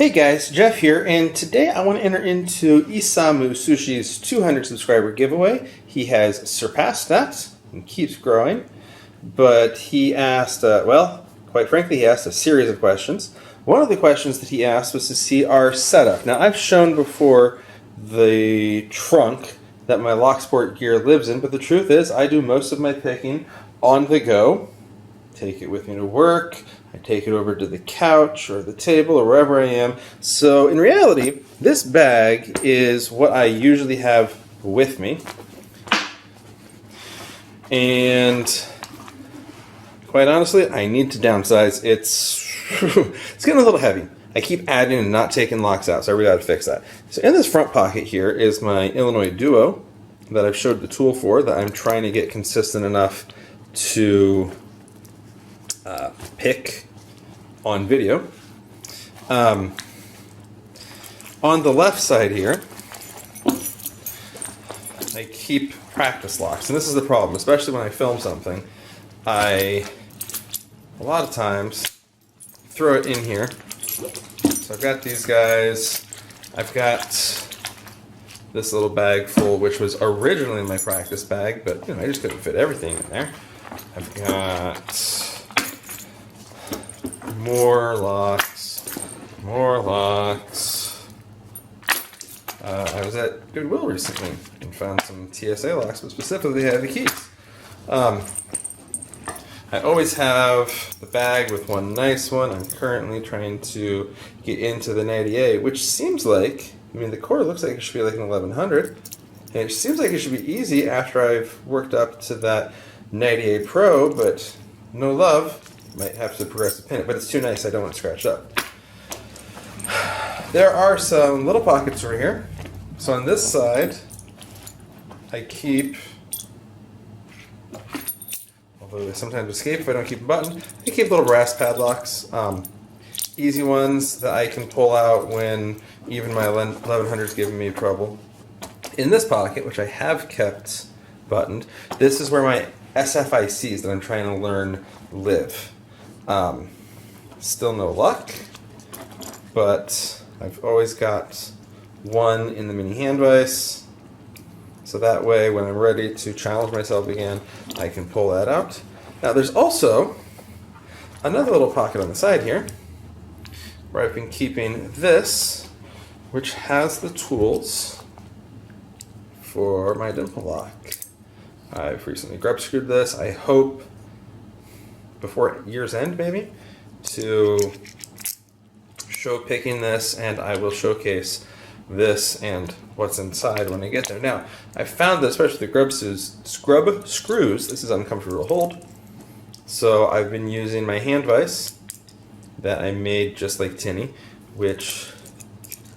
Hey guys, Jeff here, and today I want to enter into Isamu Sushi's 200 subscriber giveaway. He has surpassed that and keeps growing, but he asked, quite frankly, he asked a series of questions. One of the questions that he asked was to see our setup. Now, I've shown before the trunk that my Locksport gear lives in, but the truth is I do most of my picking on the go. Take it with me to work, I take it over to the couch or the table or wherever I am. So in reality, this bag is what I usually have with me. And quite honestly, I need to downsize. It's getting a little heavy. I keep adding and not taking locks out, so I really got to fix that. So in this front pocket here is my Illinois Duo that I've showed the tool for, that I'm trying to get consistent enough to pick on video. On the left side here, I keep practice locks, and this is the problem, especially when I film something. A lot of times, throw it in here. So I've got these guys. I've got this little bag full, which was originally my practice bag, but I just couldn't fit everything in there. I've got more locks. I was at Goodwill recently and found some TSA locks, but specifically they had the keys. I always have the bag with one nice one. I'm currently trying to get into the 98, which seems like, the core looks like it should be like an 1100, and it seems like it should be easy after I've worked up to that 98 Pro, but no love. Might have to progress to pin it, but it's too nice, I don't want to scratch up. There are some little pockets over here. So on this side, I keep, although they sometimes escape if I don't keep a button, I keep little brass padlocks. Easy ones that I can pull out when even my 1100 is giving me trouble. In this pocket, which I have kept buttoned, this is where my SFICs that I'm trying to learn live. Still no luck, but I've always got one in the mini hand vise, so that way when I'm ready to challenge myself again, I can pull that out. Now there's also another little pocket on the side here where I've been keeping this, which has the tools for my dimple lock. I've recently grub screwed this. I hope before year's end, maybe, to show picking this, and I will showcase this and what's inside when I get there. Now, I found that especially the scrub screws, this is uncomfortable to hold, so I've been using my hand vise that I made just like Tinny, which,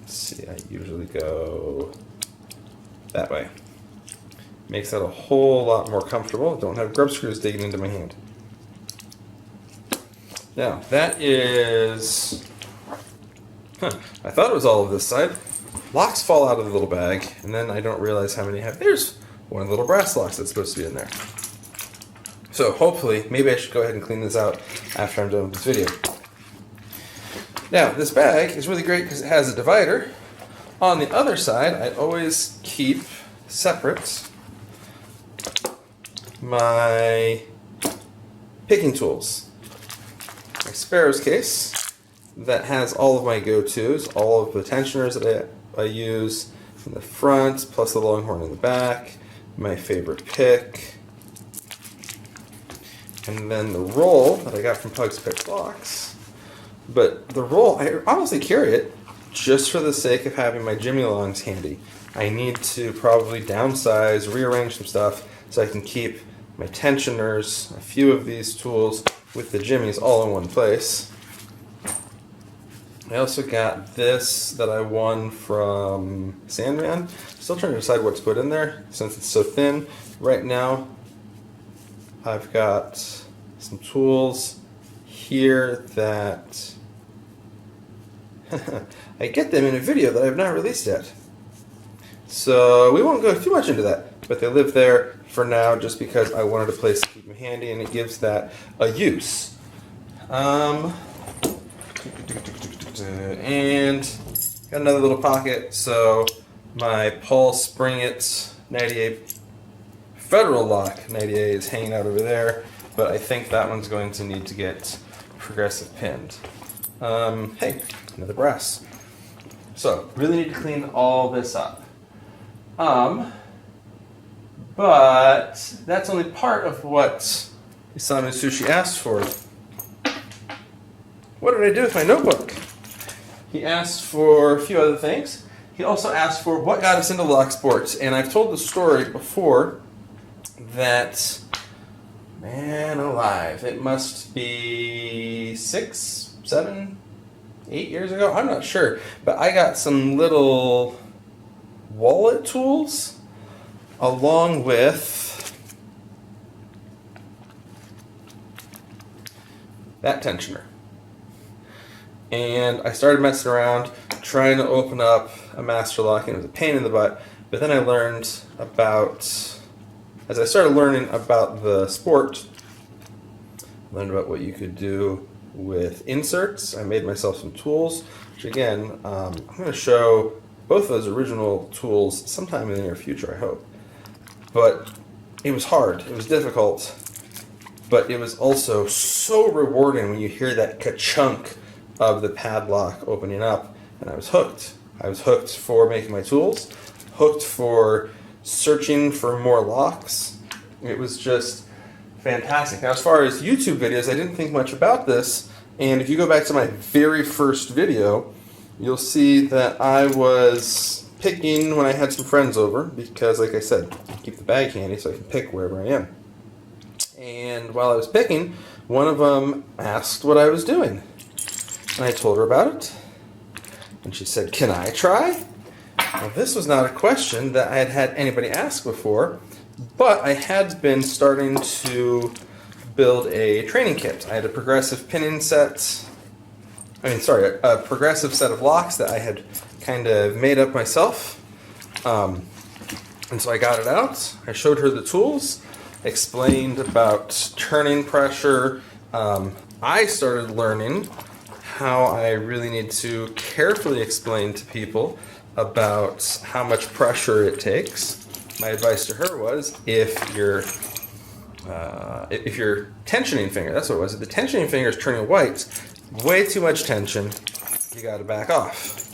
let's see, I usually go that way. Makes that a whole lot more comfortable. Don't have grub screws digging into my hand. Now, that is, I thought it was all of this side. Locks fall out of the little bag, and then I don't realize how many I have. There's one of the little brass locks that's supposed to be in there. So hopefully, maybe I should go ahead and clean this out after I'm done with this video. Now, this bag is really great because it has a divider. On the other side, I always keep separate my picking tools. My Sparrows case that has all of my go-tos, all of the tensioners that I use in the front, plus the Longhorn in the back, my favorite pick, and then the roll that I got from Pug's Pick Locks. But the roll, I honestly carry it just for the sake of having my Jimmy Longs handy. I need to probably downsize, rearrange some stuff so I can keep my tensioners, a few of these tools with the jimmies all in one place. I also got this that I won from Sandman. Still trying to decide what to put in there since it's so thin. Right now, I've got some tools here that I get them in a video that I've not released yet. So we won't go too much into that, but they live there for now just because I wanted a place to keep them handy, and it gives that a use. And got another little pocket, so my Paul Springett 98 Federal Lock 98 is hanging out over there, but I think that one's going to need to get progressive pinned. Hey, another brass. So, really need to clean all this up. But that's only part of what Isamu Sushi asked for. What did I do with my notebook? He asked for a few other things. He also asked for what got us into lock sports, and I've told the story before that, man alive, it must be 6, 7, 8 years ago? I'm not sure. But I got some little wallet tools along with that tensioner. And I started messing around, trying to open up a master lock, and it was a pain in the butt. But then I learned about, as I started learning about the sport, I learned about what you could do with inserts. I made myself some tools, which again, I'm going to show both of those original tools sometime in the near future, I hope. But it was hard, it was difficult, but it was also so rewarding when you hear that ka-chunk of the padlock opening up, and I was hooked. I was hooked for making my tools, hooked for searching for more locks. It was just fantastic. Now, as far as YouTube videos, I didn't think much about this, and if you go back to my very first video, you'll see that I was picking when I had some friends over, because, like I said, I keep the bag handy so I can pick wherever I am. And while I was picking, one of them asked what I was doing. And I told her about it, and she said, "Can I try?" Well, this was not a question that I had had anybody ask before, but I had been starting to build a training kit. I had a progressive pinning set, a progressive set of locks that I had kind of made up myself. And so I got it out, I showed her the tools, explained about turning pressure. I started learning how I really need to carefully explain to people about how much pressure it takes. My advice to her was, if your tensioning finger, that's what it was, if the tensioning finger is turning white, way too much tension, you got to back off.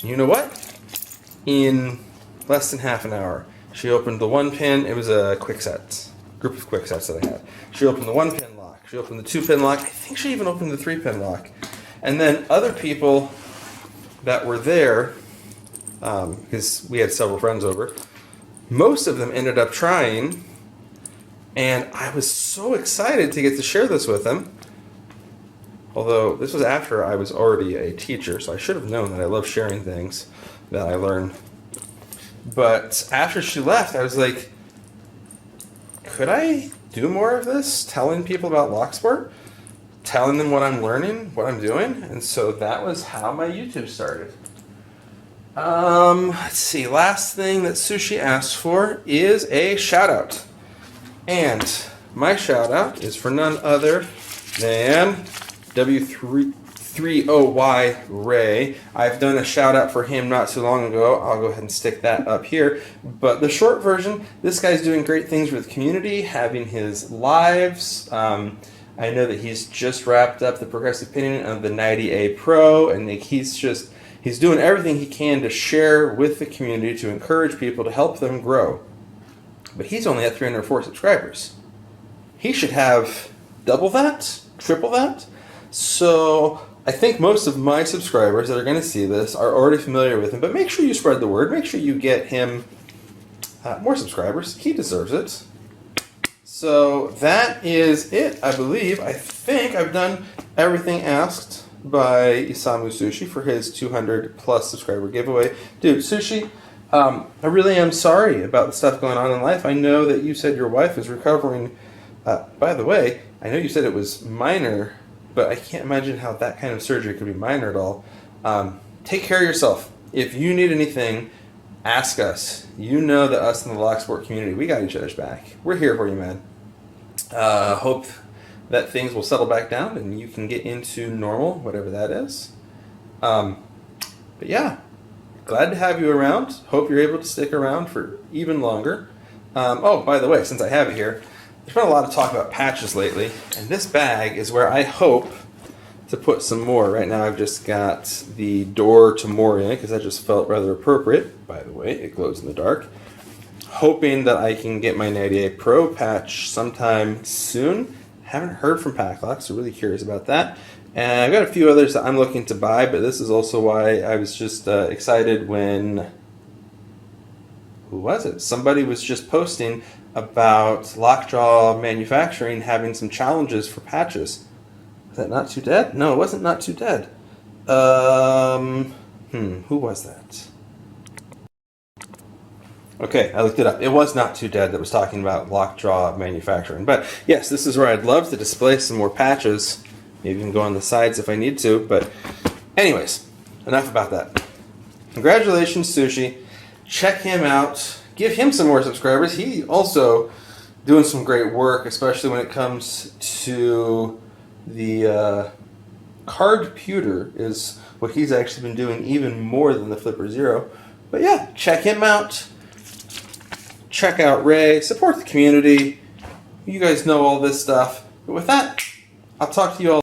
You know what? In less than half an hour, she opened the 1-pin. It was a quick set, group of quick sets that I had. She opened the 1-pin lock. She opened the 2-pin lock. I think she even opened the 3-pin lock. And then other people that were there, because we had several friends over, most of them ended up trying, and I was so excited to get to share this with them. Although this was after I was already a teacher, so I should have known that I love sharing things that I learn. But after she left, I was like, could I do more of this? Telling people about Locksport? Telling them what I'm learning, what I'm doing? And so that was how my YouTube started. Let's see, last thing that Sushi asked for is a shout out. And my shout out is for none other than W30Y Ray. I've done a shout out for him not too long ago. I'll go ahead and stick that up here. But the short version, this guy's doing great things with the community, having his lives. I know that he's just wrapped up the progressive pinning of the 90A Pro, and he's doing everything he can to share with the community, to encourage people, to help them grow. But he's only at 304 subscribers. He should have double that, triple that. So I think most of my subscribers that are going to see this are already familiar with him, but make sure you spread the word. Make sure you get him more subscribers. He deserves it. So that is it, I believe. I think I've done everything asked by Isamu Sushi for his 200 plus subscriber giveaway. Dude, Sushi, I really am sorry about the stuff going on in life. I know that you said your wife is recovering. By the way, I know you said it was minor, but I can't imagine how that kind of surgery could be minor at all. Take care of yourself. If you need anything, ask us. You know that us in the Locksport community, we got each other's back. We're here for you, man. Hope that things will settle back down and you can get into normal, whatever that is. But yeah, glad to have you around. Hope you're able to stick around for even longer. Oh, by the way, since I have it here, there's been a lot of talk about patches lately, and this bag is where I hope to put some more. Right now I've just got the door to more in it because that just felt rather appropriate. By the way, it glows in the dark. Hoping that I can get my 98 Pro patch sometime soon. Haven't heard from Packlock, so really curious about that. And I've got a few others that I'm looking to buy, but this is also why I was just excited when... Who was it? Somebody was just posting about Lockjaw Manufacturing having some challenges for patches. Was that Not Too Dead? No, it wasn't Not Too Dead. Who was that? Okay, I looked it up. It was Not Too Dead that was talking about Lockjaw Manufacturing. But yes, this is where I'd love to display some more patches. Maybe even go on the sides if I need to. But anyways, enough about that. Congratulations, Sushi. Check him out. Give him some more subscribers. He also doing some great work, especially when it comes to the card pewter is what he's actually been doing even more than the Flipper Zero. But yeah, check him out. Check out Ray. Support the community. You guys know all this stuff. But with that, I'll talk to you all